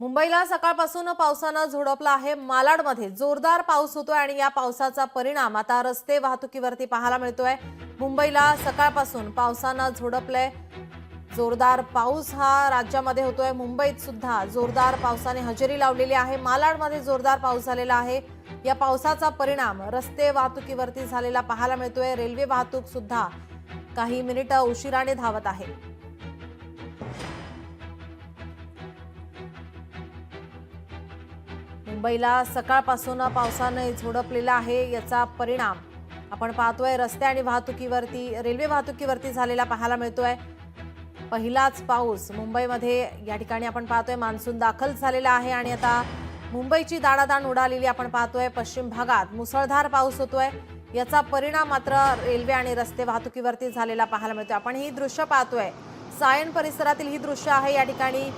मुंबईला सकाळपासून पावसानं झोडपलं आहे। मालाडमध्ये जोरदार पाऊस होतोय आणि या पावसाचा परिणाम आता रस्ते वाहतुकीवरती पाहायला मिळतोय। मुंबईला सकाळपासून पावसानं झोडपलंय। जोरदार पाऊस हा राज्यामध्ये होतोय। मुंबईत सुद्धा जोरदार पावसाने हजेरी लावलेली आहे। मालाडमध्ये जोरदार पाऊस झालेला आहे। या पावसाचा परिणाम रस्ते वाहतुकीवरती झालेला पाहायला मिळतोय। रेल्वे वाहतूक सुद्धा काही मिनिटं उशिराने धावत आहे। मुंबईला सकाळपासून पावसाने झोडपलेला आहे। याचा परिणाम आपण पाहतोय रस्ते आणि वाहतुकीवरती, रेल्वे वाहतुकीवरती झालेला पाहायला मिळतोय। पहिलाच पाऊस मुंबईमध्ये या ठिकाणी आपण पाहतोय मान्सून दाखल झालेला आहे आणि आता मुंबईची दाणादाण उडालेली आपण पाहतोय। पश्चिम भागात मुसळधार पाऊस होतोय। याचा परिणाम मात्र रेल्वे आणि रस्ते वाहतुकीवरती झालेला पाहायला मिळतोय। आपण ही दृश्य पाहतोय, सायन परिसरातील ही दृश्य आहे। या ठिकाणी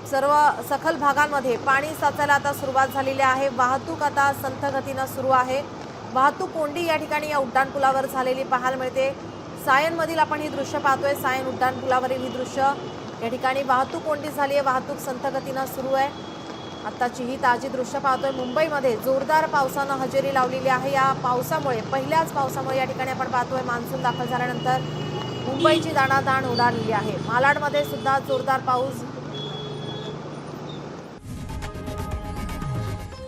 सर्व सखल भागांमध्ये पाणी साचायला आता सुरुवात झालेली आहे। वाहतूक आता संथ गतीने सुरू आहे। वाहतूक कोंडी या ठिकाणी या उड्डाणपुलावर झालेली पाहायला मिळते। सायनमधील आपण ही दृश्य पाहतोय, सायन उड्डाणपुलावरील ही दृश्य। या ठिकाणी वाहतूक कोंडी झाली आहे, वाहतूक संथ गतीने सुरू आहे। आताची ही ताजी दृश्य पाहतोय। मुंबईमध्ये जोरदार पावसानं हजेरी लावलेली आहे। या पावसामुळे, पहिल्याच पावसामुळे या ठिकाणी आपण पाहतोय मान्सून दाखल झाल्यानंतर मुंबईची दाणादाण उडालेली आहे। मालाडमध्ये सुद्धा जोरदार पाऊस।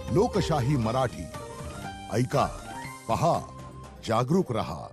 लोकशाही मराठी ऐका, पहा, जागरूक रहा।